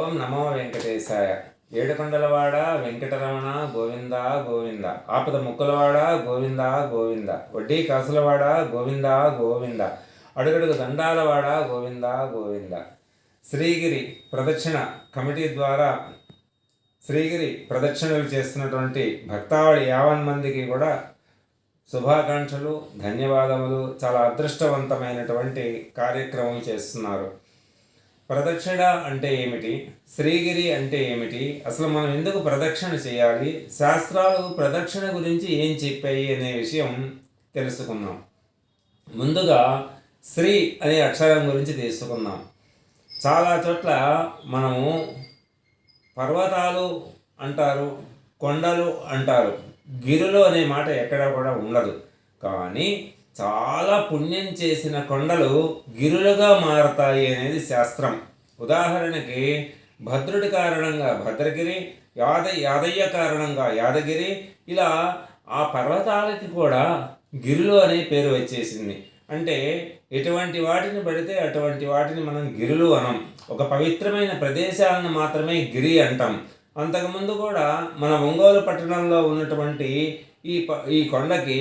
ఓం నమో వెంకటేశాయ. ఏడుకొండలవాడ వెంకటరమణ గోవింద గోవింద. ఆపద ముక్కులవాడ గోవింద గోవింద. వడ్డీ కాసులవాడ గోవింద గోవింద. అడుగడుగు దండాలవాడ గోవింద గోవింద. శ్రీగిరి ప్రదక్షిణ కమిటీ ద్వారా శ్రీగిరి ప్రదక్షిణలు చేస్తున్నటువంటి భక్తావళి 50 మందికి కూడా శుభాకాంక్షలు, ధన్యవాదములు. చాలా అదృష్టవంతమైనటువంటి కార్యక్రమం చేస్తున్నారు. ప్రదక్షిణ అంటే ఏమిటి, శ్రీగిరి అంటే ఏమిటి, అసలు మనం ఎందుకు ప్రదక్షిణ చేయాలి, శాస్త్రాలు ప్రదక్షిణ గురించి ఏం చెప్పాయి అనే విషయం తెలుసుకుందాం. ముందుగా శ్రీ అనే అక్షరం గురించి తీసుకుందాం. చాలా చోట్ల మనము పర్వతాలు అంటారు, కొండలు అంటారు, గిరులు అనే మాట ఎక్కడా కూడా ఉండదు. కానీ చాలా పుణ్యం చేసిన కొండలు గిరులుగా మారతాయి అనేది శాస్త్రం. ఉదాహరణకి భద్రుడి కారణంగా భద్రగిరి, యాదయ్య కారణంగా యాదగిరి, ఇలా ఆ పర్వతాలకి కూడా గిరులు అనే పేరు వచ్చేసింది. అంటే ఎటువంటి వాటిని పడితే అటువంటి వాటిని మనం గిరులు అనం. ఒక పవిత్రమైన ప్రదేశాలను మాత్రమే గిరి అంటాం. అంతకుముందు కూడా మన ఒంగోలు పట్టణంలో ఉన్నటువంటి ఈ కొండకి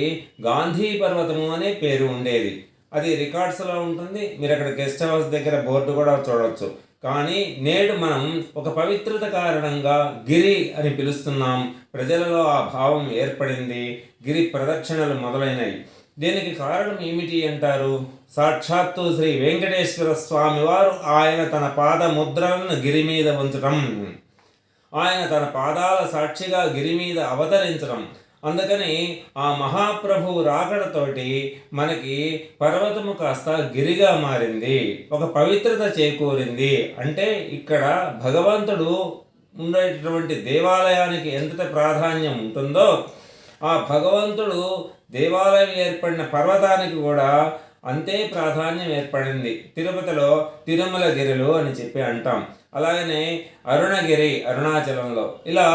గాంధీ పర్వతము అనే పేరు ఉండేది. అది రికార్డ్స్లో ఉంటుంది. మీరు అక్కడ గెస్ట్ హౌస్ దగ్గర బోర్డు కూడా చూడవచ్చు. కానీ నేడు మనం ఒక పవిత్రత కారణంగా గిరి అని పిలుస్తున్నాం. ప్రజలలో ఆ భావం ఏర్పడింది. గిరి ప్రదక్షిణలు మొదలైనవి. దీనికి కారణం ఏమిటి అంటారు? సాక్షాత్తు శ్రీ వెంకటేశ్వర స్వామి వారు ఆయన తన పాద ముద్రలను గిరి మీద ఉంచడం, ఆయన తన పాదాల సాక్షిగా గిరి మీద అవతరించడం. అందుకని ఆ మహాప్రభు రాకడతోటి మనకి పర్వతము కాస్త గిరిగా మారింది, ఒక పవిత్రత చేకూరింది. అంటే ఇక్కడ భగవంతుడు ఉండేటటువంటి దేవాలయానికి ఎంత ప్రాధాన్యం ఉంటుందో, ఆ భగవంతుడు దేవాలయం ఏర్పడిన పర్వతానికి కూడా అంతే ప్రాధాన్యం ఏర్పడింది. తిరుపతిలో తిరుమల గిరులు అని చెప్పి అంటాం. అలాగనే అరుణగిరి అరుణాచలంలో, ఇలా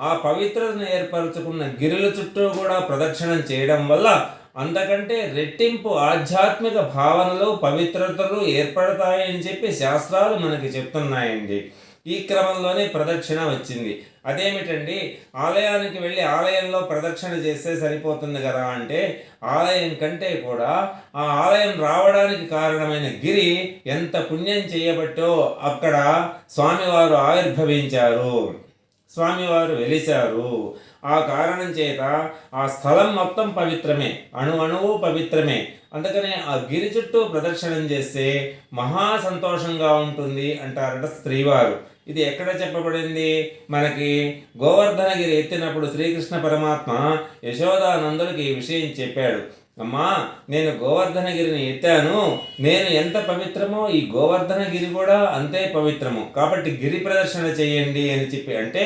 ఆ పవిత్రతను ఏర్పరచుకున్న గిరుల చుట్టూ కూడా ప్రదక్షిణం చేయడం వల్ల అంతకంటే రెట్టింపు ఆధ్యాత్మిక భావనలు, పవిత్రతలు ఏర్పడతాయని చెప్పి శాస్త్రాలు మనకి చెప్తున్నాయండి. ఈ క్రమంలోనే ప్రదక్షిణ వచ్చింది. అదేమిటండి, ఆలయానికి వెళ్ళి ఆలయంలో ప్రదక్షిణ చేస్తే సరిపోతుంది కదా అంటే, ఆలయం కంటే కూడా ఆ ఆలయం రావడానికి కారణమైన గిరి ఎంత పుణ్యం చేయబట్టో అక్కడ స్వామివారు ఆవిర్భవించారు, స్వామివారు వెలిశారు. ఆ కారణం చేత ఆ స్థలం మొత్తం పవిత్రమే, అణువు పవిత్రమే. అందుకనే ఆ గిరి చుట్టూ ప్రదక్షిణం చేస్తే మహా సంతోషంగా ఉంటుంది అంటారట స్త్రీవారు. ఇది ఎక్కడ చెప్పబడింది? మనకి గోవర్ధనగిరి ఎత్తినప్పుడు శ్రీకృష్ణ పరమాత్మ యశోదానందుడికి ఈ విషయం చెప్పాడు. అమ్మా, నేను గోవర్ధనగిరిని ఎత్తాను, నేను ఎంత పవిత్రమో ఈ గోవర్ధనగిరి కూడా అంతే పవిత్రము, కాబట్టి గిరి ప్రదర్శన చేయండి అని చెప్పి అంటే,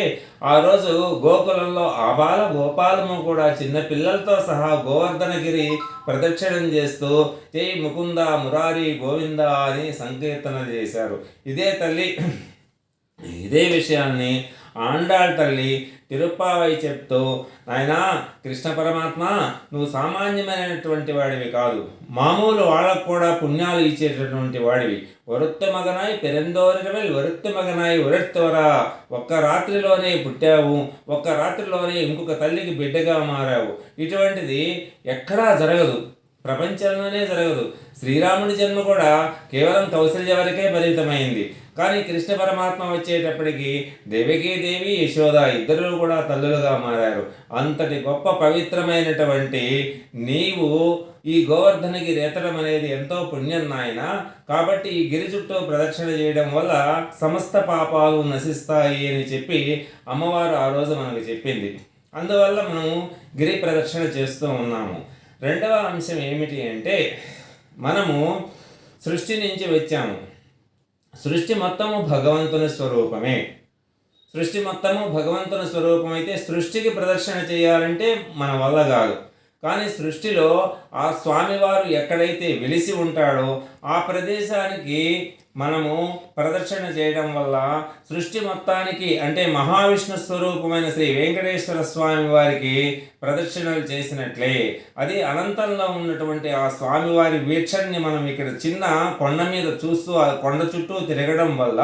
ఆ రోజు గోకులంలో ఆబాల గోపాలము కూడా చిన్న పిల్లలతో సహా గోవర్ధనగిరి ప్రదక్షిణం చేస్తూ జై ముకుంద మురారి గోవింద అని సంకీర్తన చేశారు. ఇదే విషయాన్ని ఆండాళ్ తల్లి తిరుప్పావై చెప్తూ, నాయనా కృష్ణ పరమాత్మ, నువ్వు సామాన్యమైనటువంటి వాడివి కాదు, మామూలు వాళ్ళకు కూడా పుణ్యాలు ఇచ్చేటటువంటి వాడివి. వరుత్త మగనాయి పెరందోరినవెల్ వరుత్త మగనాయి ఉరత్తవరా. ఒక్క రాత్రిలోనే పుట్టావు, ఒక్క రాత్రిలోనే ఇంకొక తల్లికి బిడ్డగా మారావు. ఇటువంటిది ఎక్కడా జరగదు, ప్రపంచంలోనే జరగదు. శ్రీరాముడి జన్మ కూడా కేవలం కౌసల్య వరకే పరిమితమైంది. కానీ కృష్ణ పరమాత్మ వచ్చేటప్పటికి దేవకీదేవి యశోద ఇద్దరు కూడా తల్లులుగా మారారు. అంతటి గొప్ప పవిత్రమైనటువంటి నీవు ఈ గోవర్ధనగిరి ఎత్తడం అనేది ఎంతో పుణ్యం నాయన. కాబట్టి ఈ గిరి చుట్టూ ప్రదక్షిణ చేయడం వల్ల సమస్త పాపాలు నశిస్తాయి అని చెప్పి అమ్మవారు ఆ రోజు మనకు చెప్పింది. అందువల్ల మనము గిరి ప్రదక్షిణ చేస్తూ ఉన్నాము. రెండవ అంశం ఏమిటి అంటే, మనము సృష్టి నుంచి వచ్చాము. సృష్టి మొత్తము భగవంతుని స్వరూపమే. సృష్టి మొత్తము భగవంతుని స్వరూపం అయితే సృష్టికి ప్రదర్శన చేయాలంటే మన వల్ల కాదు. కానీ సృష్టిలో ఆ స్వామివారు ఎక్కడైతే వెలిసి ఉంటాడో ఆ ప్రదేశానికి మనము ప్రదక్షిణ చేయడం వల్ల సృష్టి మొత్తానికి, అంటే మహావిష్ణు స్వరూపమైన శ్రీ వెంకటేశ్వర స్వామి వారికి ప్రదక్షిణలు చేసినట్లే. అది అనంతంలో ఉన్నటువంటి ఆ స్వామివారి వీక్షణని మనం ఇక్కడ చిన్న కొండ మీద చూస్తూ ఆ కొండ చుట్టూ తిరగడం వల్ల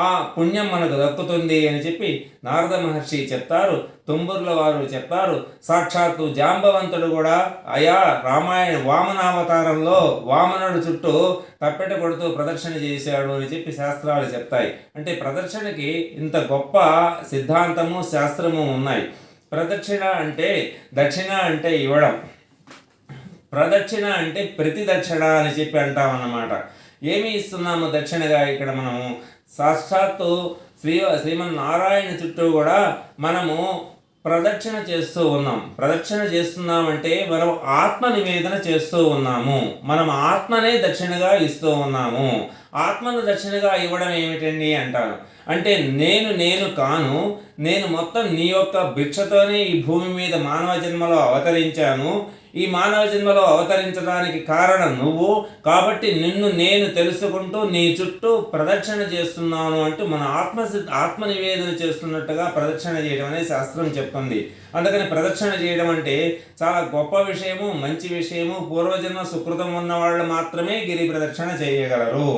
ఆ పుణ్యం మనకు దక్కుతుంది అని చెప్పి నారద మహర్షి చెప్తారు. తుంబుర్ల వారు చెప్తారు. సాక్షాత్తు జాంబవంతుడు కూడా అయా రామాయణ వామనావతారంలో వామనుడు చుట్టూ తప్పెట కొడుతూ ప్రదర్శన చేశాడు అని చెప్పి శాస్త్రాలు చెప్తాయి. అంటే ప్రదర్శనకి ఇంత గొప్ప సిద్ధాంతము శాస్త్రము ఉన్నాయి. ప్రదక్షిణ అంటే దక్షిణ అంటే ఇవ్వడం, ప్రదక్షిణ అంటే ప్రతిదక్షిణ అని చెప్పి అంటామన్నమాట. ఏమి ఇస్తున్నాము దక్షిణగా ఇక్కడ మనము? సాక్షాత్తు శ్రీమన్నారాయణ చుట్టూ కూడా మనము ప్రదక్షిణ చేస్తూ ఉన్నాం. ప్రదక్షిణ చేస్తున్నామంటే మనం ఆత్మ నివేదన చేస్తూ ఉన్నాము. మనం ఆత్మనే దక్షిణగా ఇస్తూ ఉన్నాము. ఆత్మను దక్షిణగా ఇవ్వడం ఏమిటండి అంటాను. అంటే నేను కాను, నేను మొత్తం నీ యొక్క భిక్షతోనే ఈ భూమి మీద మానవ జన్మలో అవతరించాను. ఈ మానవ జన్మలో అవతరించడానికి కారణం నువ్వు, కాబట్టి నిన్ను నేను తెలుసుకుంటూ నీ చుట్టూ ప్రదక్షిణ చేస్తున్నాను అంటూ మన ఆత్మ నివేదన చేస్తున్నట్టుగా ప్రదక్షిణ చేయడం అనేది శాస్త్రం చెప్తుంది. అందుకని ప్రదక్షిణ చేయడం అంటే చాలా గొప్ప విషయము, మంచి విషయము. పూర్వజన్మ సుకృతం ఉన్న వాళ్ళు మాత్రమే గిరి ప్రదక్షిణ చేయగలరు,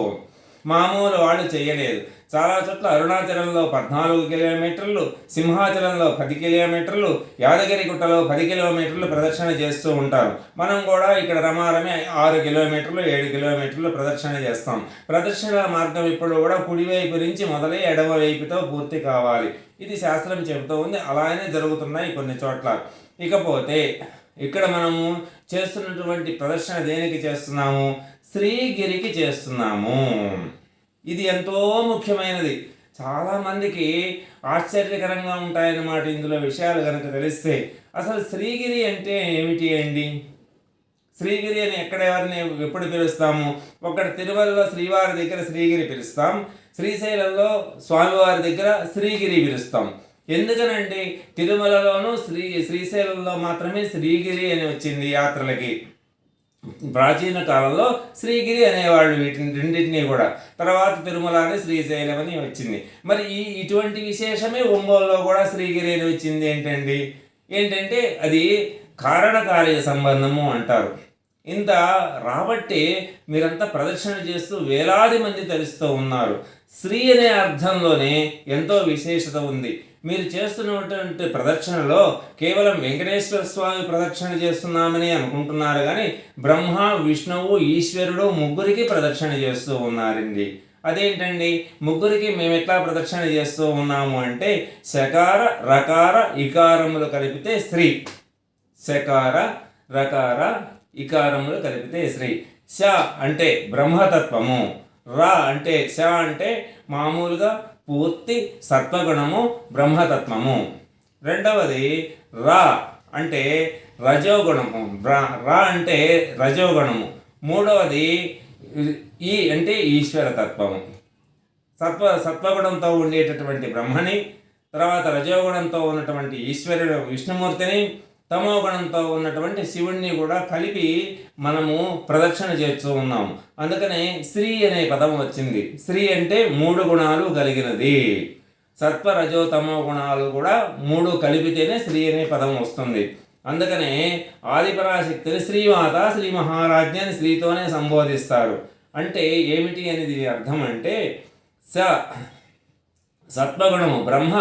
మామూలు వాళ్ళు చేయలేదు. చాలా చోట్ల అరుణాచలంలో 14 కిలోమీటర్లు, సింహాచలంలో 10 కిలోమీటర్లు, యాదగిరి గుట్టలో 10 కిలోమీటర్లు ప్రదక్షిణ చేస్తూ ఉంటారు. మనం కూడా ఇక్కడ రమారమి 6 కిలోమీటర్లు 7 కిలోమీటర్లు ప్రదక్షిణ చేస్తాం. ప్రదక్షిణ మార్గం ఇప్పుడు కూడా కుడివైపు నుంచి మొదలై ఎడమ వైపుతో పూర్తి కావాలి. ఇది శాస్త్రం చెబుతూ ఉంది. అలానే జరుగుతున్నాయి కొన్ని చోట్ల. ఇకపోతే ఇక్కడ మనము చేస్తున్నటువంటి ప్రదర్శన దేనికి చేస్తున్నాము? శ్రీగిరికి చేస్తున్నాము. ఇది ఎంతో ముఖ్యమైనది. చాలామందికి ఆశ్చర్యకరంగా ఉంటాయన్నమాట ఇందులో విషయాలు కనుక తెలిస్తే. అసలు శ్రీగిరి అంటే ఏమిటి అండి? శ్రీగిరి అని ఎవరిని ఎప్పుడు పిలుస్తాము? ఒకటి తిరుమలలో శ్రీవారి దగ్గర శ్రీగిరి పిలుస్తాం, శ్రీశైలంలో స్వామివారి దగ్గర శ్రీగిరి పిలుస్తాం. ఎందుకనండి తిరుమలలోనూ శ్రీశైలంలో మాత్రమే శ్రీగిరి అని వచ్చింది యాత్రలకి. ప్రాచీన కాలంలో శ్రీగిరి అనేవాళ్ళు వీటిని రెండింటినీ కూడా. తర్వాత తిరుమల అని శ్రీశైలం అని వచ్చింది. మరి ఇటువంటి విశేషమే ఒంగోలులో కూడా శ్రీగిరి అని వచ్చింది ఏంటంటే అది కారణకార్య సంబంధము అంటారు. ఇంత రాబట్టి మీరంతా ప్రదక్షిణ చేస్తూ వేలాది మంది తరిస్తూ ఉన్నారు. శ్రీ అనే అర్థంలోనే ఎంతో విశేషత ఉంది. మీరు చేస్తున్నటువంటి ప్రదక్షిణలో కేవలం వెంకటేశ్వర స్వామి ప్రదక్షిణ చేస్తున్నామని అనుకుంటున్నారు, కానీ బ్రహ్మ, విష్ణువు, ఈశ్వరుడు ముగ్గురికి ప్రదక్షిణ చేస్తూ ఉన్నారండి. అదేంటండి ముగ్గురికి మేము ఎట్లా ప్రదక్షిణ చేస్తూ ఉన్నాము అంటే శకార రకార ఇకారములు కలిపితే శ్రీ. శకార రకార ఇకారములు కలిపితే శ్రీ. శ అంటే బ్రహ్మతత్వము, రా అంటే శ అంటే మామూలుగా పూర్తి సత్వగుణము బ్రహ్మతత్వము. రెండవది రా అంటే రజోగుణము, రా అంటే రజోగుణము. మూడవది ఈ అంటే ఈశ్వరతత్వము. సత్వగుణంతో ఉండేటటువంటి బ్రహ్మని, తర్వాత రజోగుణంతో ఉన్నటువంటి ఈశ్వరుడు విష్ణుమూర్తిని, తమో గుణంతో ఉన్నటువంటి శివుణ్ణి కూడా కలిపి మనము ప్రదక్షిణ చేస్తూ ఉన్నాము. అందుకనే శ్రీ అనే పదం వచ్చింది. శ్రీ అంటే 3 గుణాలు కలిగినది. సత్వ రజో తమో గుణాలు కూడా 3 కలిపితేనే శ్రీ అనే పదం వస్తుంది. అందుకనే ఆదిపరాశక్తిని శ్రీమాత, శ్రీ మహారాజ్ఞి అని శ్రీతోనే సంబోధిస్తారు. అంటే ఏమిటి అనేది అర్థం అంటే సత్వగుణము బ్రహ్మ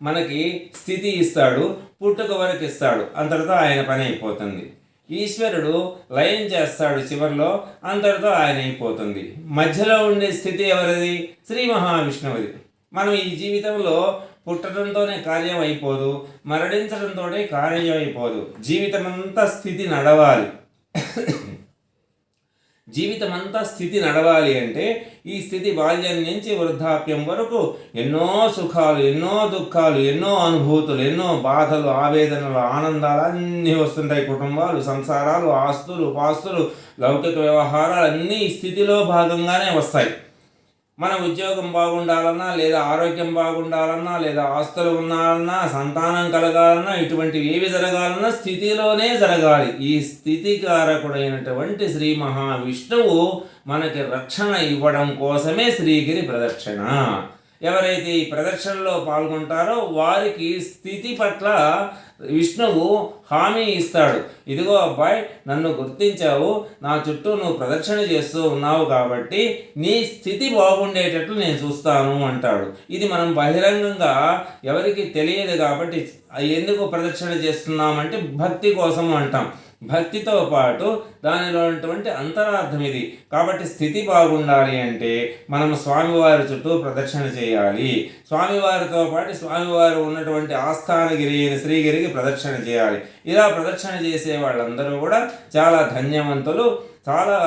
మనకి స్థితి ఇస్తాడు, పుట్టుక వరకు ఇస్తాడు, అంతటితో ఆయన పని అయిపోతుంది. ఈశ్వరుడు లయం చేస్తాడు చివరిలో, అంతటితో ఆయన అయిపోతుంది. మధ్యలో ఉండే స్థితి ఎవరిది? శ్రీ మహావిష్ణువుది. మనం ఈ జీవితంలో పుట్టడంతోనే కార్యం అయిపోదు, మరణించడంతో కార్యం అయిపోదు. జీవితమంతా స్థితి నడవాలి. జీవితమంతా స్థితి నడవాలి అంటే ఈ స్థితి బాల్యం నుంచి వృద్ధాప్యం వరకు ఎన్నో సుఖాలు, ఎన్నో దుఃఖాలు, ఎన్నో అనుభూతులు, ఎన్నో బాధలు, ఆవేదనలు, ఆనందాలు అన్నీ వస్తుంటాయి. కుటుంబాలు, సంసారాలు, ఆస్తులు, పాస్తులు, లౌకిక వ్యవహారాలు అన్నీ ఈ స్థితిలో భాగంగానే వస్తాయి. మన ఉద్యోగం బాగుండాలన్నా, లేదా ఆరోగ్యం బాగుండాలన్నా, లేదా ఆస్తులు ఉండాలన్నా, సంతానం కలగాలన్నా, ఇటువంటివి ఏవి జరగాలన్నా స్థితిలోనే జరగాలి. ఈ స్థితికారకుడైనటువంటి శ్రీ మహావిష్ణువు మనకి రక్షణ ఇవ్వడం కోసమే శ్రీగిరి ప్రదక్షిణ. ఎవరైతే ఈ ప్రదక్షిణలో పాల్గొంటారో వారికి స్థితి పట్ల విష్ణువు హామీ ఇస్తాడు. ఇదిగో అబ్బాయి, నన్ను గుర్తించావు, నా చుట్టూ నువ్వు ప్రదక్షిణ చేస్తూ ఉన్నావు కాబట్టి నీ స్థితి బాగుండేటట్లు నేను చూస్తాను అంటాడు. ఇది మనం బహిరంగంగా ఎవరికి తెలియదు కాబట్టి ఎందుకు ప్రదక్షిణ చేస్తున్నామంటే భక్తి కోసం అంటాం. భక్తితో పాటు దానిలో ఉన్నటువంటి అంతరార్థం ఇది. కాబట్టి స్థితి బాగుండాలి అంటే మనం స్వామివారి చుట్టూ ప్రదక్షిణ చేయాలి. స్వామివారితో పాటు స్వామివారు ఉన్నటువంటి ఆస్థానగిరి అయిన శ్రీగిరికి ప్రదక్షిణ చేయాలి. ఇలా ప్రదక్షిణ చేసే వాళ్ళందరూ కూడా చాలా ధన్యవంతులు, చాలా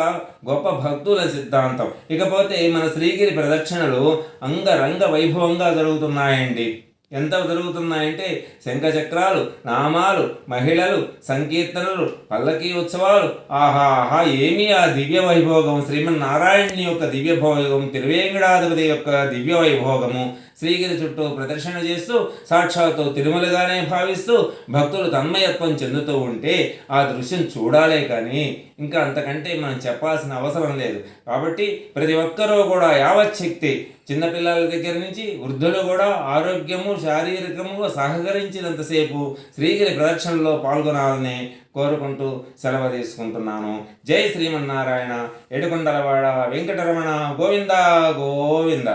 గొప్ప భక్తుల సిద్ధాంతం. ఇకపోతే మన శ్రీగిరి ప్రదక్షిణలు అంగరంగ వైభవంగా జరుగుతున్నాయండి. ఎంత జరుగుతున్నాయంటే శంఖచక్రాలు, నామాలు, మహిళలు, సంకీర్తనలు, పల్లకీ ఉత్సవాలు. ఆహాహా, ఏమి ఆ దివ్య వైభోగం! శ్రీమన్నారాయణుని యొక్క దివ్య భోగం, తిరువేంకటాధిపతి యొక్క దివ్య వైభోగము. శ్రీగిరి చుట్టూ ప్రదర్శన చేస్తూ సాక్షాత్తు తిరుమలగానే భావిస్తూ భక్తులు తన్మయత్వం చెందుతూ ఉంటే ఆ దృశ్యం చూడాలే కానీ ఇంకా అంతకంటే మనం చెప్పాల్సిన అవసరం లేదు. కాబట్టి ప్రతి ఒక్కరూ కూడా యావచ్చక్తి, చిన్నపిల్లల దగ్గర నుంచి వృద్ధులు కూడా ఆరోగ్యము శారీరకముగా సహకరించినంతసేపు శ్రీగిరి ప్రదక్షిణలో పాల్గొనాలని కోరుకుంటూ సెలవు తీసుకుంటున్నాను. జై శ్రీమన్నారాయణ. ఏడుకొండలవాడ వెంకటరమణ గోవింద గోవింద.